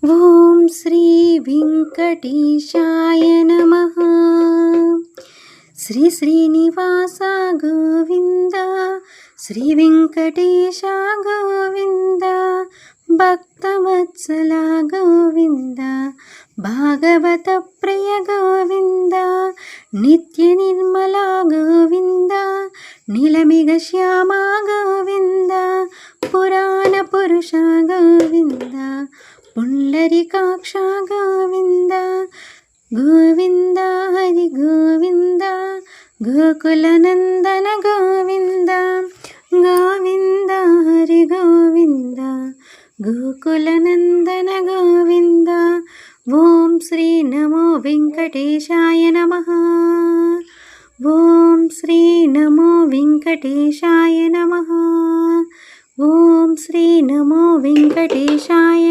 ఓం శ్రీ వెంకటేశాయ నమః. శ్రీ శ్రీనివాస గోవింద, శ్రీ వెంకటేశ గోవింద, భక్తవత్సల గోవింద, భాగవత ప్రియ గోవింద, నిత్య నిర్మల గోవింద, నీలమిగ శ్యామ గోవింద, పురాణ పురుష గోవింద, పుండరీకాక్ష గోవింద, గోవింద హరి గోవింద, గోకులనందన గోవింద, గోవింద హరి గోవింద, గోకులనందన గోవింద. ఓం శ్రీ నమో వెంకటేశాయ నమః. ఓం శ్రీ నమో వెంకటేశాయ నమః. ఓం శ్రీ నమో వెంకటేశాయ